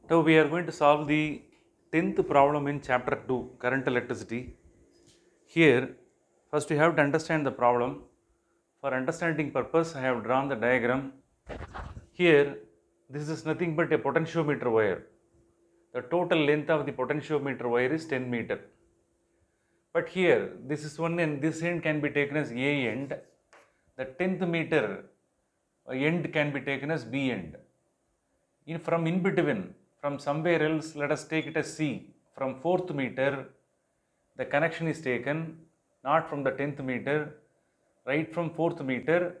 Now we are going to solve the 10th problem in chapter 2, current electricity. Here, first we have to understand the problem. For understanding purpose, I have drawn the diagram. Here, this is nothing but a potentiometer wire. The total length of the potentiometer wire is 10 meter. But here, this is one end, this end can be taken as A end. The 10th meter end can be taken as B end. From in between, from somewhere else, let us take it as C. From 4th meter, the connection is taken, not from the 10th meter, right from 4th meter,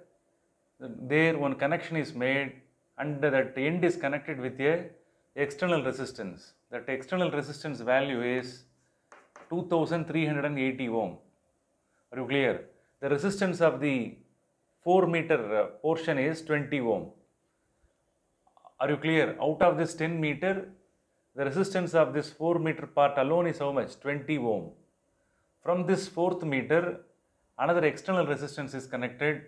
there one connection is made and that end is connected with a external resistance. That external resistance value is 2380 ohm. Are you clear? The resistance of the 4 meter portion is 20 ohm. Are you clear? Out of this 10 meter, the resistance of this 4 meter part alone is how much? 20 ohm. From this 4th meter, another external resistance is connected,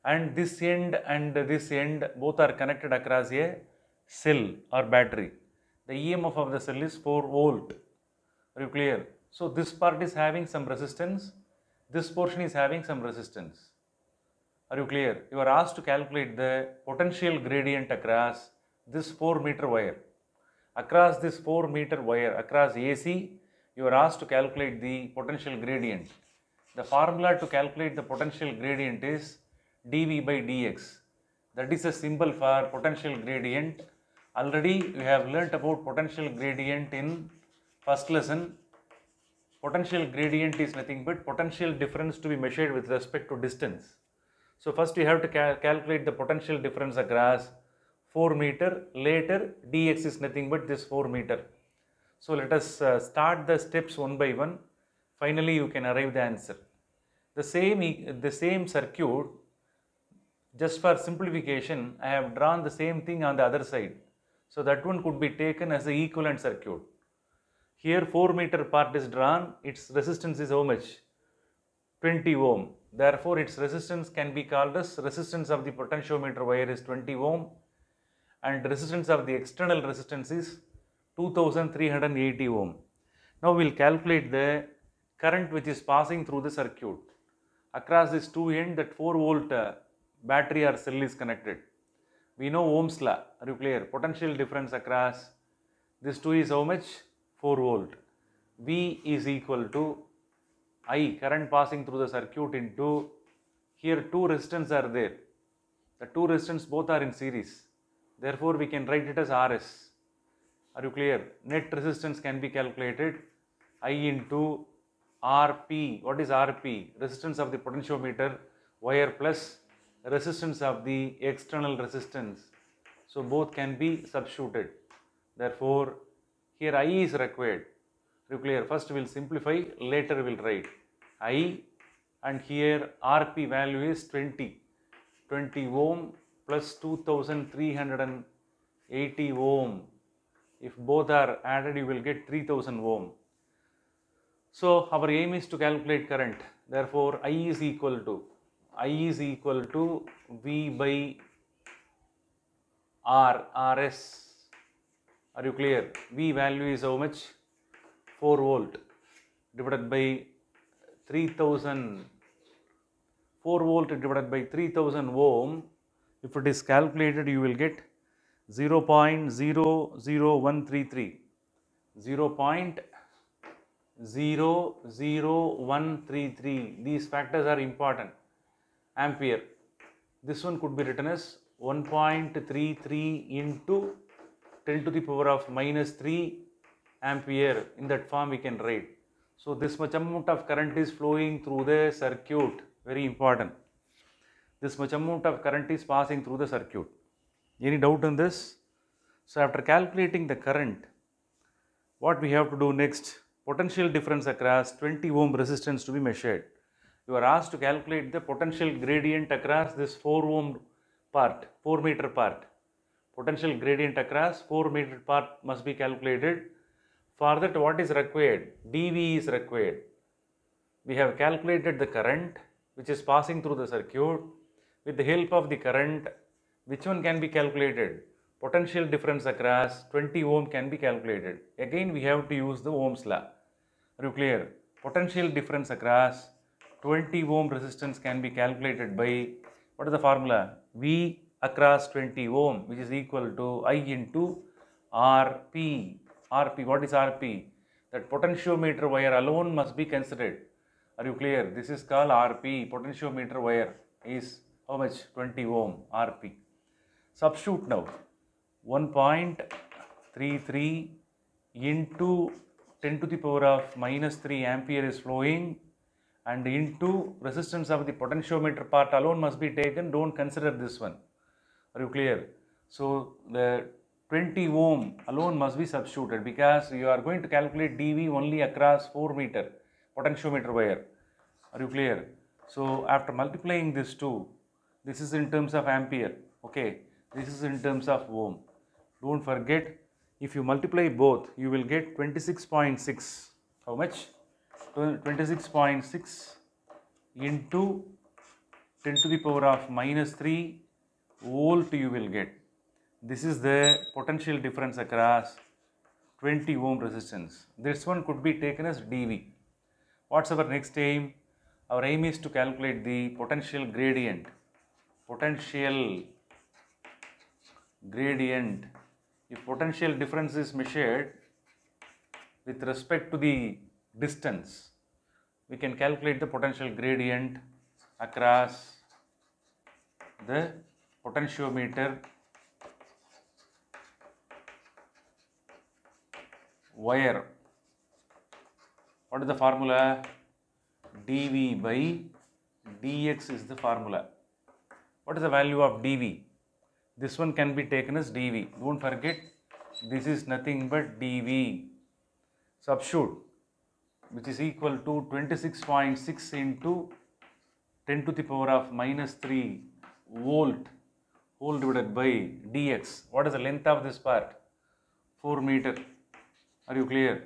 and this end and this end both are connected across a cell or battery. The EMF of the cell is 4 volt. Are you clear? So this part is having some resistance, this portion is having some resistance. Are you clear? You are asked to calculate the potential gradient across this 4 meter wire. Across this 4 meter wire, across AC, you are asked to calculate the potential gradient. The formula to calculate the potential gradient is dV by dx. That is a symbol for potential gradient. Already we have learnt about potential gradient in first lesson. Potential gradient is nothing but potential difference to be measured with respect to distance. So first we have to calculate the potential difference across 4 meter, later dx is nothing but this 4 meter. So let us start the steps one by one. Finally you can arrive the answer. The same circuit, just for simplification, I have drawn the same thing on the other side. So that one could be taken as the equivalent circuit. Here 4 meter part is drawn, its resistance is how much? 20 ohm. Therefore its resistance can be called as resistance of the potentiometer wire is 20 ohm and resistance of the external resistance is 2380 ohm. Now we will calculate the current which is passing through the circuit. Across this two end, that 4 volt battery or cell is connected. We know Ohm's law. Are you clear? Potential difference across this two is how much? 4 volt. V is equal to I, current passing through the circuit, into, here two resistance are there. The two resistance both are in series. Therefore we can write it as RS. Are you clear? Net resistance can be calculated I into Rp. What is Rp? Resistance of the potentiometer wire plus resistance of the external resistance. So both can be substituted. Therefore here I is required. Are you clear? First we will simplify, later we will write I, and here Rp value is 20 ohm plus 2380 ohm. If both are added, you will get 3000 ohm. So our aim is to calculate current. Therefore I is equal to V by Rs. Are you clear? V value is how much? 4 volt divided by 3000. 4 volt divided by 3000 ohm. If it is calculated, you will get 0.00133. 0.00133. These factors are important. Ampere. This one could be written as 1.33 into 10 to the power of minus 3 ampere. In that form we can write. So this much amount of current is flowing through the circuit. Very important. This much amount of current is passing through the circuit. Any doubt on this? So after calculating the current, what we have to do next? Potential difference across 20 ohm resistance to be measured. You are asked to calculate the potential gradient across this 4 ohm part, 4 meter part. Potential gradient across 4 meter part must be calculated. For that, what is required? dV is required. We have calculated the current which is passing through the circuit. With the help of the current, which one can be calculated? potential difference across 20 ohm can be calculated. Again, we have to use the Ohm's law. Are you clear? Potential difference across 20 ohm resistance can be calculated by, what is the formula? V across 20 ohm, which is equal to I into Rp. Rp, what is Rp? That potentiometer wire alone must be considered. Are you clear? This is called Rp. Potentiometer wire is how much? 20 ohm Rp. Substitute now. 1.33 into 10 to the power of minus 3 ampere is flowing, and into resistance of the potentiometer part alone must be taken. Don't consider this one. Are you clear? So the 20 ohm alone must be substituted, because you are going to calculate dV only across 4 meter potentiometer wire. Are you clear? So after multiplying this two, this is in terms of ampere, okay, this is in terms of ohm. Don't forget, if you multiply both, you will get 26.6. How much? 26.6 into 10 to the power of minus 3 volt you will get. This is the potential difference across 20 ohm resistance. This one could be taken as dV. What's our next aim? Our aim is to calculate the potential gradient. Potential gradient. If potential difference is measured with respect to the distance, we can calculate the potential gradient across the potentiometer wire. What is the formula? dV by dx is the formula. What is the value of dV? This one can be taken as dV. Don't forget, this is nothing but dV. Substitute, which is equal to 26.6 into 10 to the power of minus 3 volt whole divided by dx. What is the length of this part? 4 meter. Are you clear?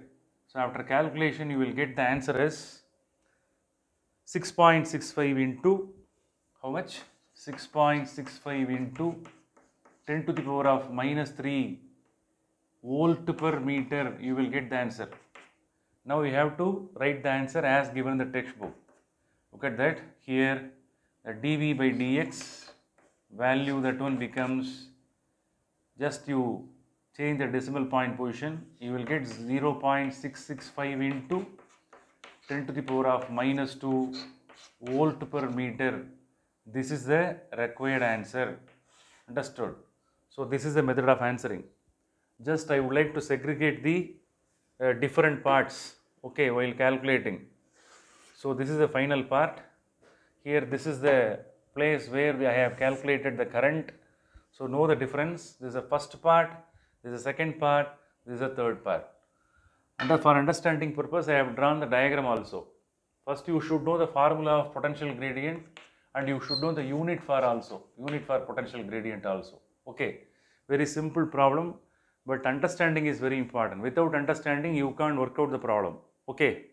So after calculation, you will get the answer as 6.65 into how much? 6.65 into 10 to the power of minus 3 volt per meter. You will get the answer. Now you have to write the answer as given in the textbook. Look at that. Here the dV by dx value, that one becomes, just you change the decimal point position, you will get 0.665 into 10 to the power of minus 2 volt per meter. This is the required answer. Understood? So this is the method of answering. Just I would like to segregate the different parts, okay, while calculating. So this is the final part. Here this is the place where I have calculated the current. So know the difference. This is the first part, this is the second part, this is the third part. And for understanding purpose, I have drawn the diagram also. First you should know the formula of potential gradient, and you should know the unit for potential gradient also. Okay, very simple problem, but understanding is very important. Without understanding, you can't work out the problem. Okay.